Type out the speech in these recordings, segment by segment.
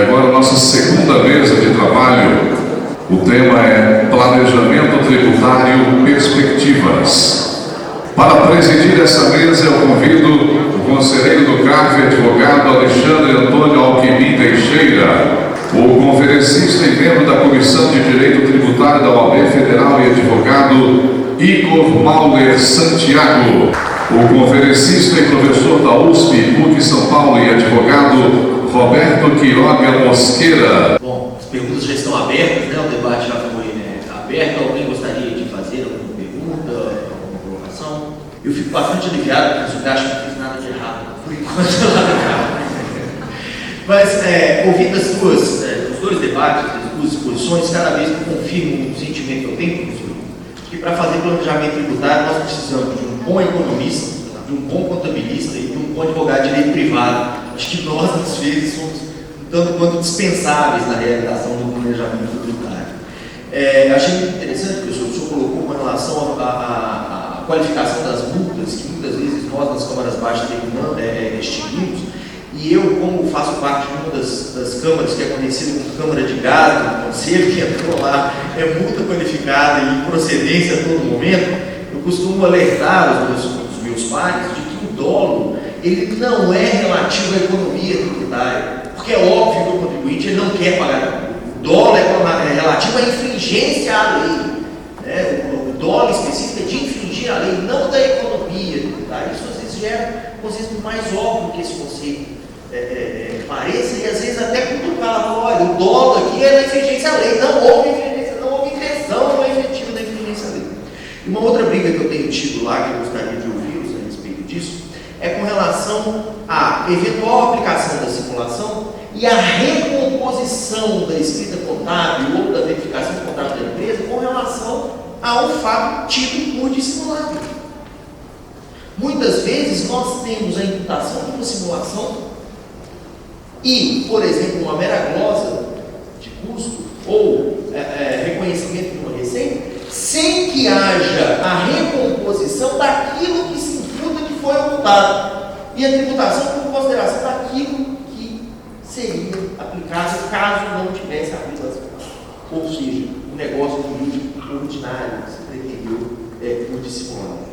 agora a nossa segunda mesa de trabalho. O tema é Planejamento Tributário Perspectivas. Para presidir essa mesa, eu convido o conselheiro do CARF, advogado Alexandre Antônio Alquimim Teixeira, o conferencista e membro da Comissão de Direito Tributário da OAB Federal e advogado Igor Mauler Santiago, o conferencista e professor da USP, PUC São Paulo e advogado Roberto Quiroga Mosqueira. Bom, as perguntas já estão abertas, né? O debate já foi aberto. Alguém gostaria de fazer alguma pergunta, alguma colocação? Eu fico bastante aliviado, porque eu acho que não fiz nada de errado, por enquanto, lá no carro. Mas, ouvindo os dois debates, as duas exposições, cada vez que confirmo o sentimento que eu tenho, professor, que para fazer planejamento tributário nós precisamos de um bom economista, de um bom contabilista e de um bom advogado de direito privado. Acho que nós, às vezes, somos um tanto quanto dispensáveis na realização do planejamento tributário. Achei muito interessante, professor, que o senhor colocou com relação à qualificação das multas, que muitas vezes nós, nas câmaras baixas, extinguimos. E eu, como faço parte de uma das câmaras, que é conhecida como Câmara de Gado, do Conselho, que entrou lá, multa qualificada e procedência a todo momento, eu costumo alertar os meus pares de que o dolo ele não é relativo à economia tributária, porque é óbvio que o contribuinte ele não quer pagar. O dolo é relativo à infringência à lei. Né? O dolo específico é de infringir a lei, não da economia tributária. Isso às vezes gera um conceito mais óbvio que esse conceito pareça, e às vezes até cutucar, olha, o dolo aqui é da infringência à lei, não houve infringência, não houve intenção efetiva da infringência à lei. E uma outra briga que eu tenho tido lá, que eu gostaria de ouvi-los a respeito disso, é com relação à eventual aplicação da simulação e a recomposição da escrita contábil ou da verificação contábil da empresa com relação ao fato tido por dissimulado. Muitas vezes nós temos a imputação de uma simulação e, por exemplo, uma mera glosa de custo ou reconhecimento de uma receita, sem que haja a recomposição daquilo que se imputa que foi ocultado e a tributação por consideração daquilo que seria aplicável caso não tivesse havido a simulação. Ou seja, o negócio jurídico ordinário que se pretendeu por dissimulado.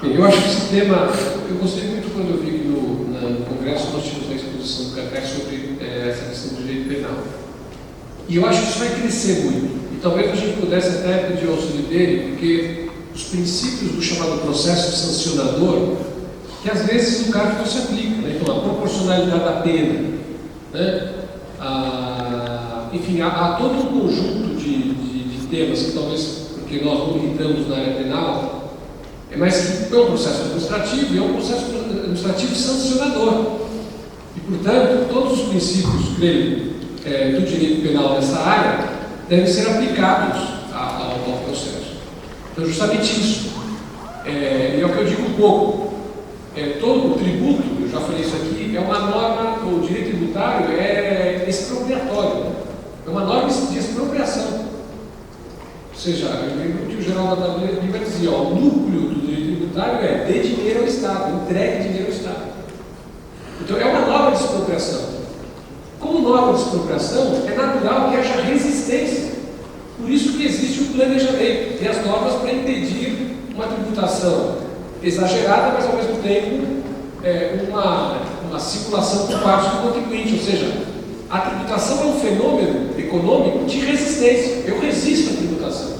Eu acho que esse tema, eu gostei muito quando eu vi que no Congresso nós tínhamos a exposição do CACAI sobre essa questão do direito penal. E eu acho que isso vai crescer muito. E talvez a gente pudesse até pedir o auxílio dele, porque os princípios do chamado processo sancionador, que às vezes no caso não se aplica, né? Então a proporcionalidade da pena, né? Enfim, há todo um conjunto de temas que talvez, porque nós não militamos na área penal, mas que é um processo administrativo e é um processo administrativo sancionador. E, portanto, todos os princípios, creio, do direito penal nessa área devem ser aplicados ao processo. Então, justamente isso. E é o que eu digo um pouco. Todo o tributo, eu já falei isso aqui, é uma norma, o direito tributário é expropriatório. É uma norma de expropriação. Ou seja, eu lembro que o Geraldo da Lima dizia, o núcleo do direito tributário é dê dinheiro ao Estado, entregue dinheiro ao Estado. Então é uma norma de expropriação. Como norma de expropriação, é natural que haja resistência. Por isso que existe o planejamento, tem as normas para impedir uma tributação exagerada, mas ao mesmo tempo uma circulação por parte do contribuinte, ou seja, a tributação é um fenômeno econômico de resistência. Eu resisto à tributação.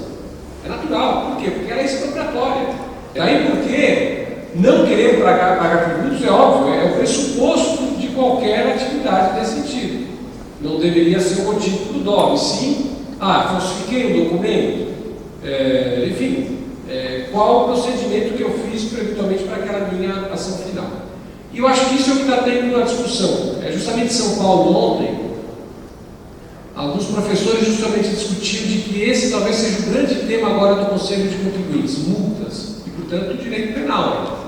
É natural. Por quê? Porque ela é expropriatória. Daí porque não querer pagar tributos é óbvio, é o pressuposto de qualquer atividade nesse sentido. Não deveria ser o motivo do dolo. Sim, falsifiquei um documento. Enfim, qual o procedimento que eu fiz eventualmente para aquela minha ação final? E eu acho que isso é o que está tendo na discussão. Justamente em São Paulo ontem, alguns professores justamente discutiram de que esse talvez seja o grande tema agora do Conselho de Contribuintes, multas, e portanto o direito penal.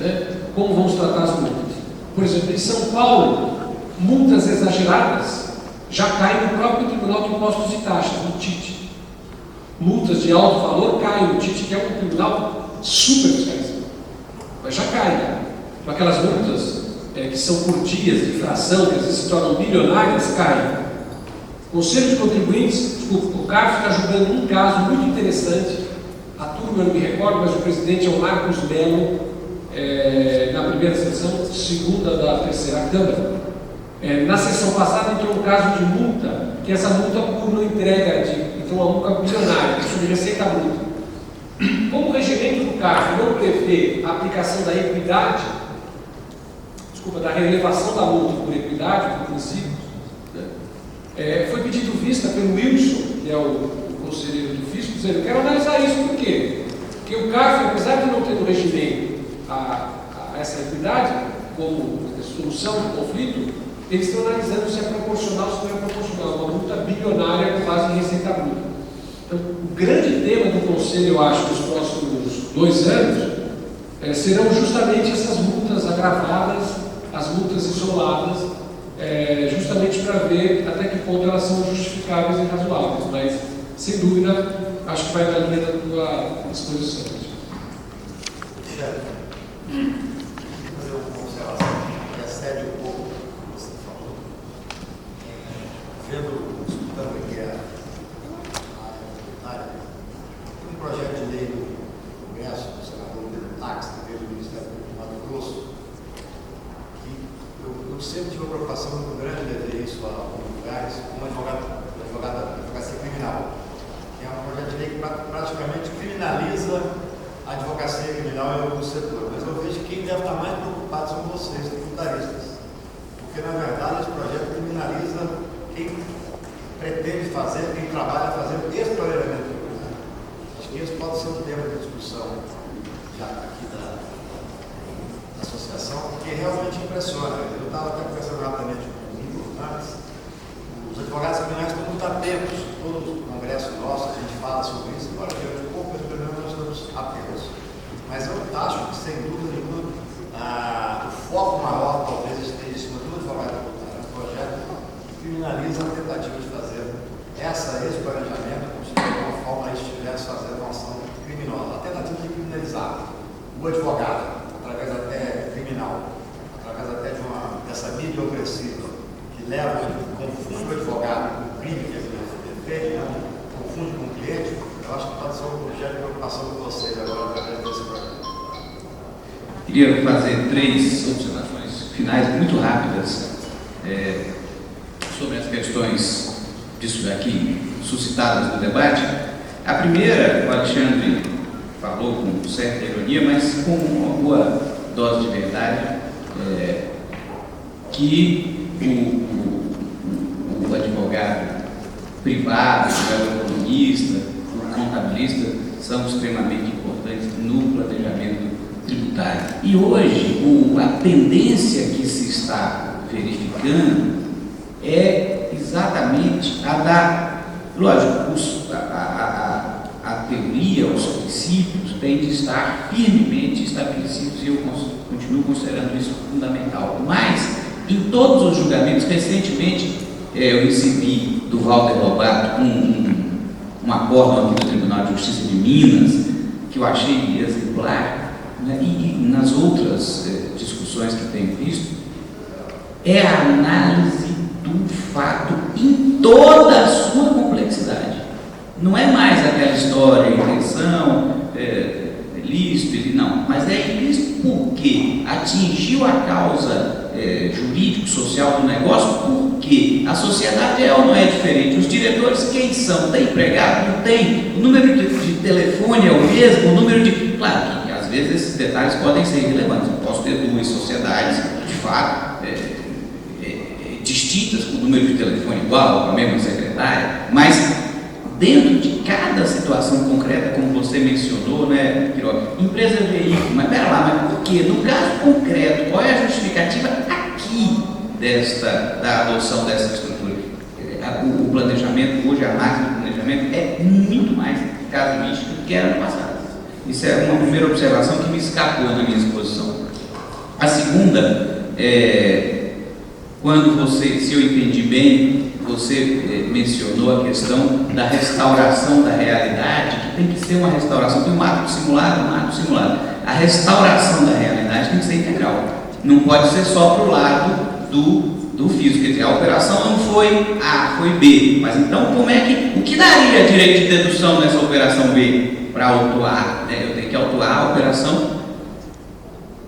Né? Como vamos tratar as multas? Por exemplo, em São Paulo, multas exageradas já caem no próprio Tribunal de Impostos e Taxas, no TIT. Multas de alto valor caem no TIT, que é um tribunal super fiscalizador. Mas já caem. Com aquelas multas que são por dias de fração, que às vezes se tornam bilionárias, caem. O Conselho de Contribuintes, desculpa, o CARF está julgando um caso muito interessante. A turma eu não me recordo, mas o presidente é o Marcos Melo, na primeira sessão, segunda da terceira Câmara. Na sessão passada entrou um caso de multa, que essa multa por não entrega então uma multa bilionária, sobre receita bruta. Como o regimento do CARF não prevê a aplicação da equidade, da relevação da multa por equidade, por princípios, foi pedido vista pelo Wilson, que é o conselheiro do Fisco, dizendo: eu quero analisar isso. Por quê? Porque o CARF, apesar de não ter no regimento essa equidade como solução do conflito, eles estão analisando se é proporcional ou se não é proporcional, uma multa bilionária com base em receita bruta. Então, o grande tema do Conselho, eu acho, nos próximos 2 anos, serão justamente essas multas agravadas, as multas isoladas, justamente para ver até que ponto elas são justificáveis e razoáveis, mas, sem dúvida, acho que vai na linha da tua exposição. Fazer uma observação que excede um pouco o que você falou. Escutando aqui a área, tem um projeto de lei do Congresso, do senador Pedro Tax, que veio do Ministério do Mato Grosso, que eu sempre tive uma preocupação muito grande de levar isso a alguns lugares, como advocacia criminal, que é um projeto de lei que praticamente criminaliza a advocacia criminal em alguns setores, mas eu vejo que quem deve estar mais preocupado são vocês, tributaristas, porque na verdade esse projeto criminaliza quem pretende fazer, quem trabalha fazendo esse planejamento tributário. Acho que esse pode ser um tema de discussão já aqui da associação, porque realmente impressiona. Eu estava até conversando rapidamente com o Igor antes. Os advogados criminais estão muito atentos, todo o congresso nosso, a gente fala sobre isso, agora que é pouco, mas pelo menos nós estamos atentos. Mas eu acho que, sem dúvida nenhuma, o foco maior talvez esteja em cima do advogado tributário, um projeto que criminaliza a tentativa de fazer esse planejamento, como se de alguma forma ele estivesse fazendo uma ação criminosa. A tentativa de criminalizar o advogado, através até criminal, através até dessa mídia opressiva, que confunde o advogado com o crime que ele fez, confunde com o cliente. Eu acho que pode ser um objeto de preocupação de vocês agora através desse projeto. Queria fazer 3 observações finais muito rápidas sobre as questões disso daqui suscitadas no debate. A primeira, o Alexandre falou com certa ironia, mas com uma boa dose de verdade, que o advogado privado, o economista, o contabilista são extremamente importantes no planejamento tributário. E hoje, a tendência que se está verificando é exatamente a da... Lógico, a teoria, os princípios têm de estar firmemente estabelecidos e eu continuo considerando isso fundamental. Mas, em todos os julgamentos, recentemente eu recebi do Walter Lobato um acórdão aqui do Tribunal de Justiça de Minas, que eu achei exemplar, né? E nas outras discussões que tenho visto, é a análise do fato em toda a sua complexidade. Não é mais aquela história, intenção, ilícito, não, mas é ilícito porque atingiu a causa jurídico-social do negócio, porque a sociedade é ou não é diferente. Os diretores, quem são? Tem empregado? Não tem? O número de telefone é o mesmo? O número de... Claro que às vezes esses detalhes podem ser irrelevantes. Eu posso ter 2 sociedades, de fato, distintas, com o número de telefone igual, com a mesma secretária, mas dentro de cada situação concreta, como você mencionou, né, Quiroga, empresa veículo, mas pera lá, mas por quê? No caso concreto, qual é a justificativa aqui da adoção dessa estrutura? O planejamento, hoje a análise do planejamento é muito mais casuística do que era no passado. Isso é uma primeira observação que me escapou na minha exposição. A segunda quando você, se eu entendi bem, você mencionou a questão da restauração da realidade, que tem que ser uma restauração, tem um ato simulado, A restauração da realidade tem que ser integral. não pode ser só para o lado do físico, quer dizer, a operação não foi A, foi B, mas então o que daria direito de dedução nessa operação B para autuar? Né? Eu tenho que autuar a operação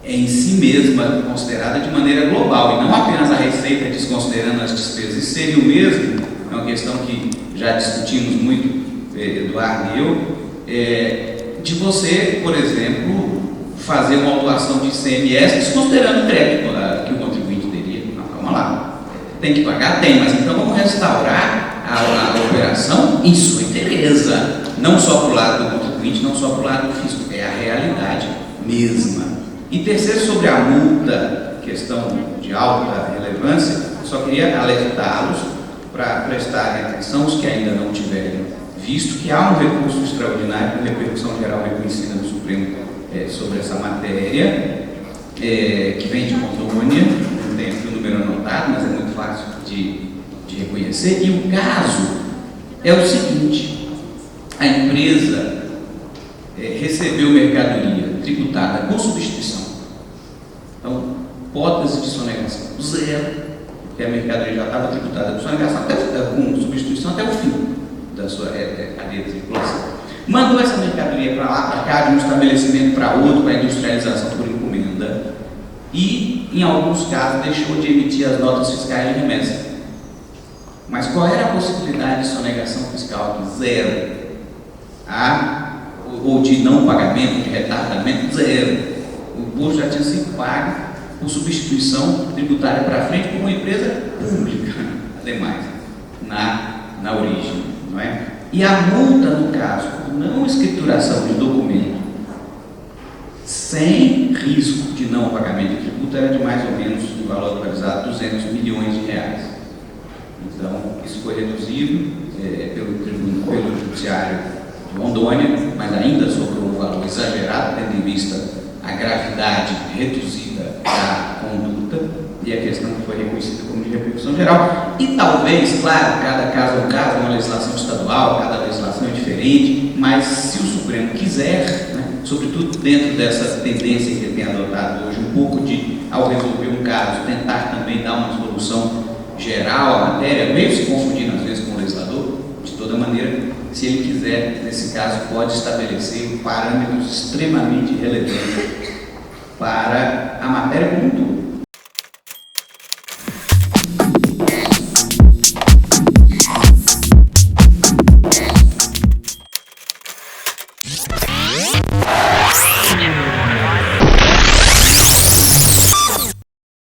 em si mesma, considerada de maneira global, e não apenas a receita desconsiderando as despesas. Isso seria o mesmo, é uma questão que já discutimos muito, Eduardo e eu, de você, por exemplo, fazer uma autuação de ICMS desconsiderando o crédito que o contribuinte teria. Não, calma lá, tem que pagar? Tem, mas então vamos restaurar a operação em sua inteireza, não só para o lado do contribuinte, não só para o lado do fisco, é a realidade mesma. E terceiro, sobre a multa, questão de alta relevância, só queria alertá-los para prestarem atenção, os que ainda não tiverem visto, que há um recurso extraordinário com repercussão geral reconhecida no Supremo sobre essa matéria, que vem de Rondônia, não tem aqui o número anotado, mas é muito fácil de reconhecer. E o caso é o seguinte: a empresa recebeu mercadoria tributada com substituição. Então, hipótese de sonegação zero, porque a mercadoria já estava tributada com sonegação, com substituição até o fim da sua cadeia de circulação. Mandou essa mercadoria para lá, para cá, de um estabelecimento para outro, para industrialização por encomenda, e, em alguns casos, deixou de emitir as notas fiscais de remessa. Mas qual era a possibilidade de sonegação fiscal? Zero. Ou de não pagamento, de retardamento? Zero. O imposto já tinha sido pago por substituição tributária para frente por uma empresa pública, ademais, na origem, não é? E a multa, no caso, por não escrituração de documento sem risco de não pagamento de tributo, era de mais ou menos, no valor localizado, 200 milhões de reais. Então, isso foi reduzido pelo Judiciário de Rondônia, mas ainda sobrou um valor exagerado, tendo em vista a gravidade reduzida da conduta e a questão que foi reconhecida como de repercussão geral. E talvez, claro, cada caso é um caso, uma legislação estadual, cada legislação é diferente, mas se o Supremo quiser, né, sobretudo dentro dessa tendência que ele tem adotado hoje, um pouco de, ao resolver um caso, tentar também dar uma solução geral à matéria, meio se confundindo às vezes com o legislador, de toda maneira, se ele quiser, nesse caso, pode estabelecer parâmetros extremamente relevantes para a matéria como um todo.